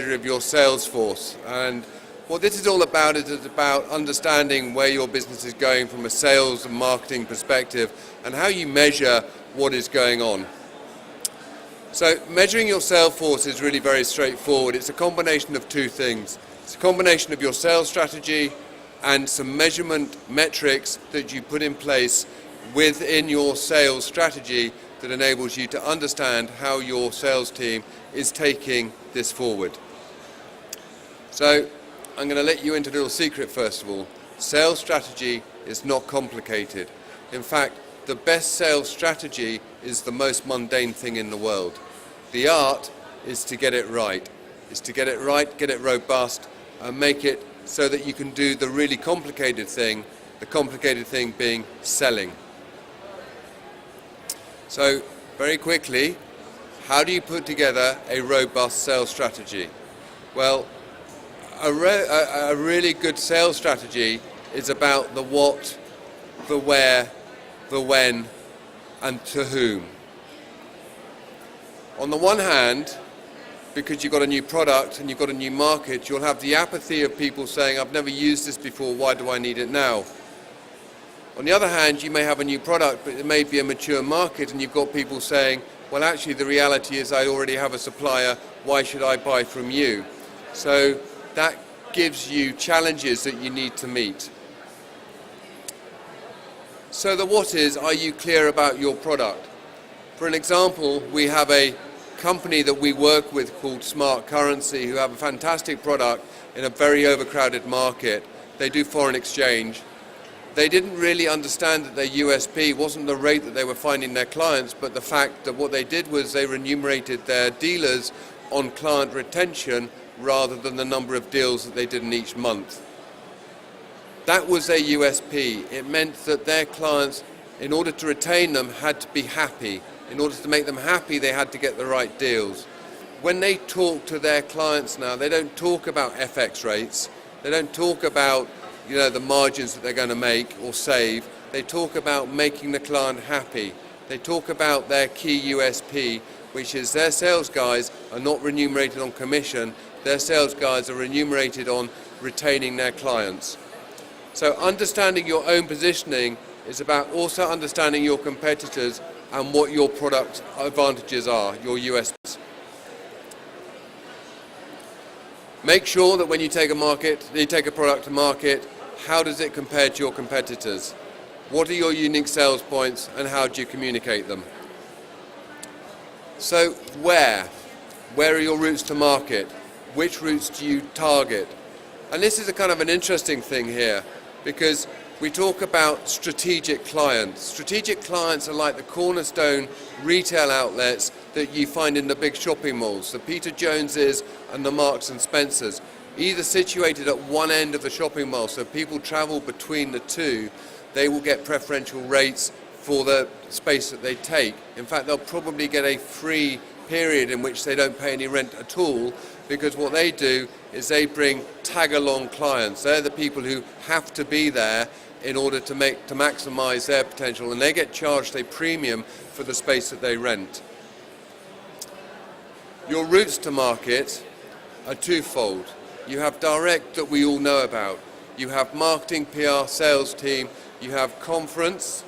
measure of your sales force. And what this is all about is it's about understanding where your business is going from a sales and marketing perspective and how you measure what is going on. So measuring your sales force is really very straightforward. It's a combination of two things. It's a combination of your sales strategy and some measurement metrics that you put in place within your sales strategy that enables you to understand how your sales team is taking this forward. So I'm going to let you into a little secret first of all. Sales strategy is not complicated. In fact, the best sales strategy is the most mundane thing in the world. The art is to get it right. Is to get it right, get it robust, and make it so that you can do the really complicated thing, the complicated thing being selling. So, very quickly, how do you put together a robust sales strategy? Well, a really good sales strategy is about the what, the where, the when, and to whom. On the one hand, because you've got a new product and you've got a new market, you'll have the apathy of people saying, I've never used this before, why do I need it now? On the other hand, you may have a new product, but it may be a mature market, and you've got people saying, well, actually, the reality is I already have a supplier, why should I buy from you? So that gives you challenges that you need to meet. So the what is, are you clear about your product? For an example, we have a company that we work with called Smart Currency, who have a fantastic product in a very overcrowded market. They do foreign exchange. They didn't really understand that their USP wasn't the rate that they were finding their clients, but the fact that what they did was they remunerated their dealers on client retention rather than the number of deals that they did in each month. That was their USP. It meant that their clients, in order to retain them, had to be happy. In order to make them happy, they had to get the right deals. When they talk to their clients now, they don't talk about FX rates. They don't talk about the margins that they're going to make or save. They talk about making the client happy. They talk about their key USP, which is their sales guys are not remunerated on commission. Their sales guys are remunerated on retaining their clients. So understanding your own positioning is about also understanding your competitors and what your product advantages are, your USPs. Make sure that when you take a product to market, how does it compare to your competitors? What are your unique sales points and how do you communicate them? So where are your routes to market? Which routes do you target? And this is a kind of an interesting thing here, because we talk about strategic clients. Strategic clients are like the cornerstone retail outlets that you find in the big shopping malls, the Peter Joneses and the Marks and Spencers, either situated at one end of the shopping mall, so people travel between the two, they will get preferential rates for the space that they take. In fact, they'll probably get a free period in which they don't pay any rent at all, because what they do is they bring tag-along clients. They're the people who have to be there in order to maximize their potential, and they get charged a premium for the space that they rent. Your routes to market are twofold. You have direct, that we all know about. You have marketing, PR, sales team. You have conference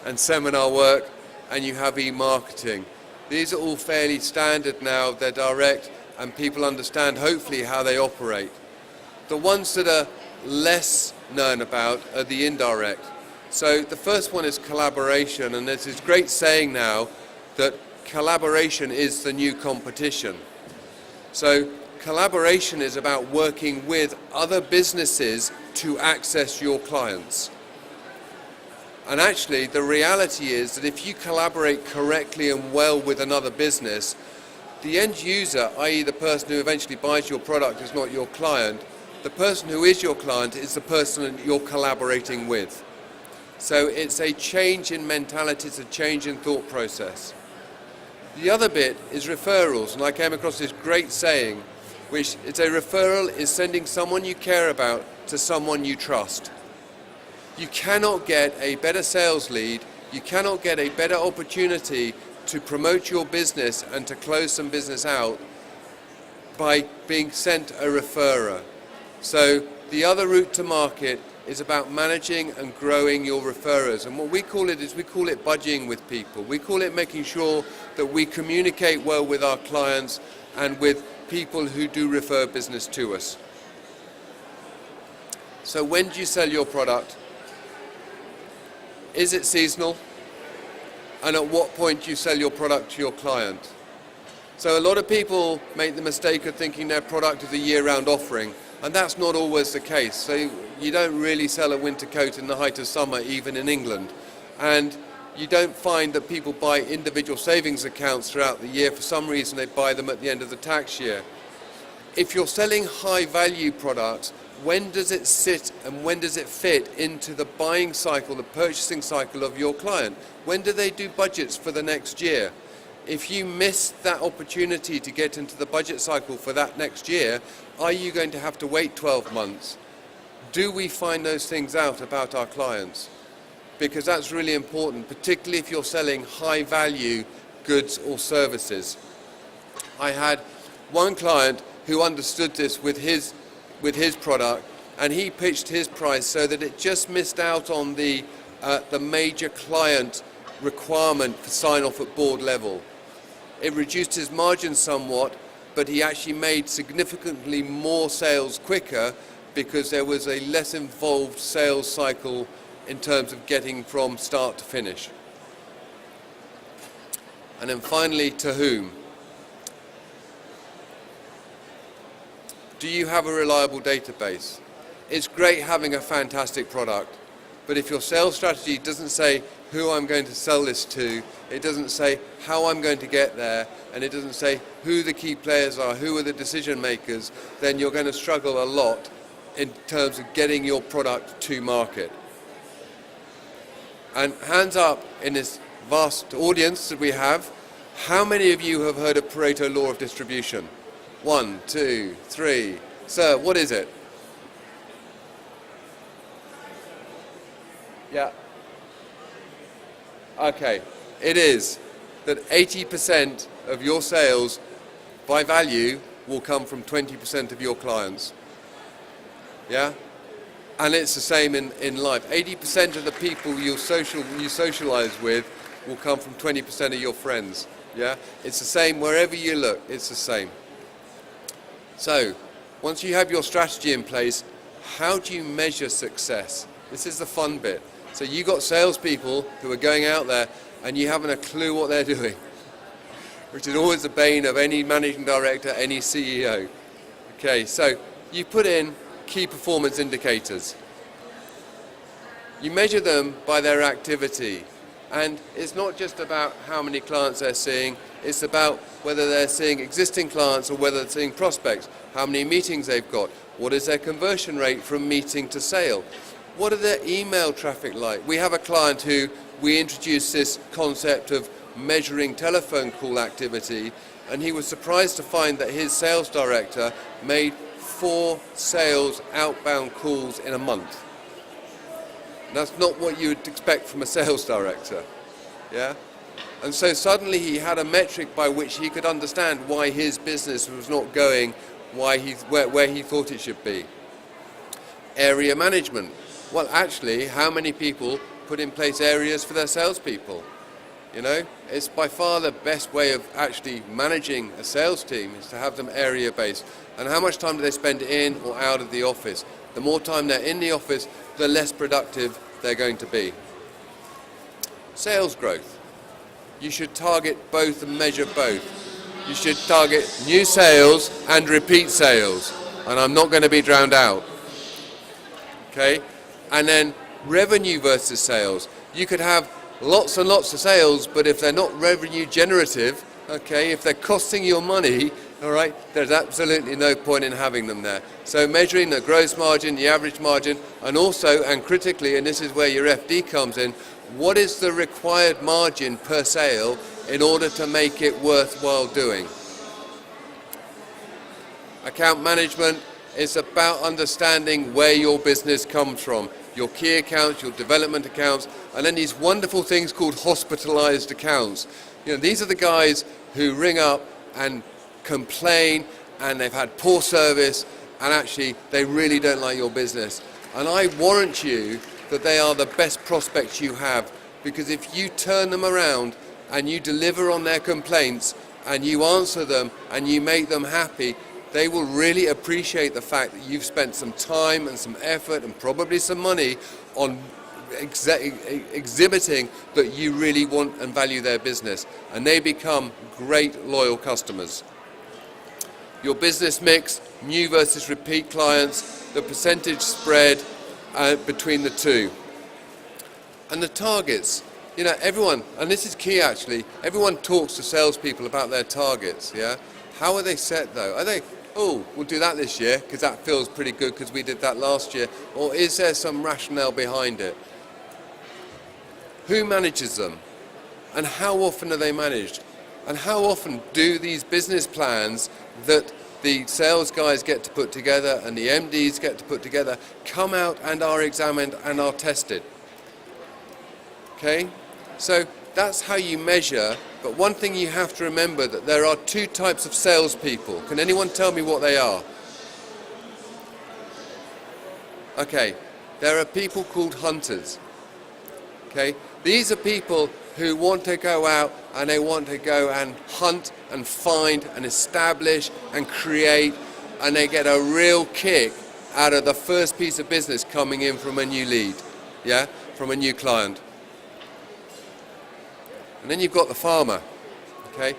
and seminar work, and you have e-marketing. These are all fairly standard now. They're direct, and people understand, hopefully, how they operate. The ones that are less known about are the indirect. So the first one is collaboration, and there's this great saying now that collaboration is the new competition. So collaboration is about working with other businesses to access your clients. And actually, the reality is that if you collaborate correctly and well with another business, the end user, i.e. the person who eventually buys your product, is not your client. The person who is your client is the person that you're collaborating with. So it's a change in mentality, it's a change in thought process. The other bit is referrals, and I came across this great saying, which is a referral is sending someone you care about to someone you trust. You cannot get a better sales lead, you cannot get a better opportunity to promote your business and to close some business out by being sent a referrer. So the other route to market is about managing and growing your referrers. And what we call it is we call it budging with people. We call it making sure that we communicate well with our clients and with people who do refer business to us. So when do you sell your product? Is it seasonal? And at what point do you sell your product to your client? So a lot of people make the mistake of thinking their product is a year-round offering, and that's not always the case. So you don't really sell a winter coat in the height of summer, even in England. And you don't find that people buy individual savings accounts throughout the year. For some reason, they buy them at the end of the tax year. If you're selling high-value products, when does it sit and when does it fit into the buying cycle, the purchasing cycle of your client? When do they do budgets for the next year? If you miss that opportunity to get into the budget cycle for that next year, are you going to have to wait 12 months? Do we find those things out about our clients? Because that's really important, particularly if you're selling high-value goods or services. I had one client who understood this with his product, and he pitched his price so that it just missed out on the major client requirement for sign-off at board level. It reduced his margin somewhat, but he actually made significantly more sales quicker because there was a less involved sales cycle in terms of getting from start to finish. And then finally, to whom? Do you have a reliable database? It's great having a fantastic product, but if your sales strategy doesn't say who I'm going to sell this to, it doesn't say how I'm going to get there, and it doesn't say who the key players are, who are the decision makers, then you're going to struggle a lot in terms of getting your product to market. And hands up in this vast audience that we have, how many of you have heard of Pareto law of distribution? 1, 2, 3. Sir, what is it? Yeah. Okay. It is that 80% of your sales by value will come from 20% of your clients. Yeah? And it's the same in life. 80% of the people you socialize with will come from 20% of your friends. Yeah? It's the same wherever you look. It's the same. So, once you have your strategy in place, how do you measure success? This is the fun bit. So you got salespeople who are going out there and you haven't a clue what they're doing, which is always the bane of any managing director, any CEO. Okay, so you put in key performance indicators. You measure them by their activity. And it's not just about how many clients they're seeing, it's about whether they're seeing existing clients or whether they're seeing prospects, how many meetings they've got, what is their conversion rate from meeting to sale, what are their email traffic like. We have a client who we introduced this concept of measuring telephone call activity, and he was surprised to find that his sales director made 4 sales outbound calls in a month. That's not what you would expect from a sales director, yeah? And so suddenly he had a metric by which he could understand why his business was not going where he thought it should be. Area management. Well, actually, how many people put in place areas for their salespeople? You know, it's by far the best way of actually managing a sales team is to have them area-based. And how much time do they spend in or out of the office? The more time they're in the office, the less productive they're going to be. Sales growth. You should target both and measure both. You should target new sales and repeat sales. And I'm not going to be drowned out. Okay? And then revenue versus sales. You could have lots and lots of sales, but if they're not revenue generative, okay, if they're costing you money, all right, there's absolutely no point in having them there. So measuring the gross margin, the average margin, and also, and critically, and this is where your FD comes in, what is the required margin per sale in order to make it worthwhile doing? Account management is about understanding where your business comes from, your key accounts, your development accounts, and then these wonderful things called hospitalized accounts. You know, these are the guys who ring up and complain and they've had poor service, and actually they really don't like your business. And I warrant you that they are the best prospects you have, because if you turn them around and you deliver on their complaints and you answer them and you make them happy, they will really appreciate the fact that you've spent some time and some effort and probably some money on exhibiting that you really want and value their business, and they become great loyal customers. Your business mix, new versus repeat clients, the percentage spread between the two. And the targets. You know, everyone, and this is key actually, everyone talks to salespeople about their targets, yeah? How are they set though? Are they, oh, we'll do that this year because that feels pretty good because we did that last year? Or is there some rationale behind it? Who manages them? And how often are they managed? And how often do these business plans that the sales guys get to put together and the MDs get to put together come out and are examined and are tested? Okay? So that's how you measure, but one thing you have to remember, that there are two types of salespeople. Can anyone tell me what they are? Okay, there are people called hunters. Okay? These are people who want to go out and they want to go and hunt and find and establish and create, and they get a real kick out of the first piece of business coming in from a new lead, yeah, from a new client. And then you've got the farmer, okay?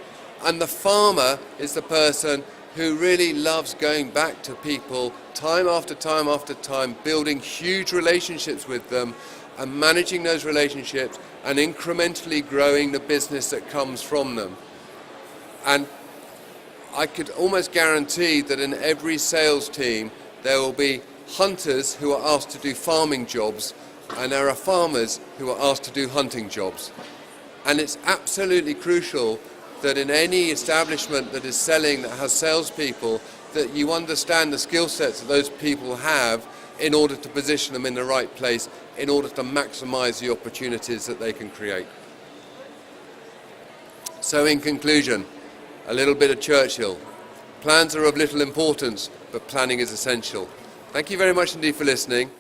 And the farmer is the person who really loves going back to people time after time after time, building huge relationships with them and managing those relationships and incrementally growing the business that comes from them. And I could almost guarantee that in every sales team there will be hunters who are asked to do farming jobs, and there are farmers who are asked to do hunting jobs. And it's absolutely crucial that in any establishment that is selling, that has salespeople, that you understand the skill sets that those people have in order to position them in the right place, in order to maximize the opportunities that they can create. So in conclusion, a little bit of Churchill. Plans are of little importance, but planning is essential. Thank you very much indeed for listening.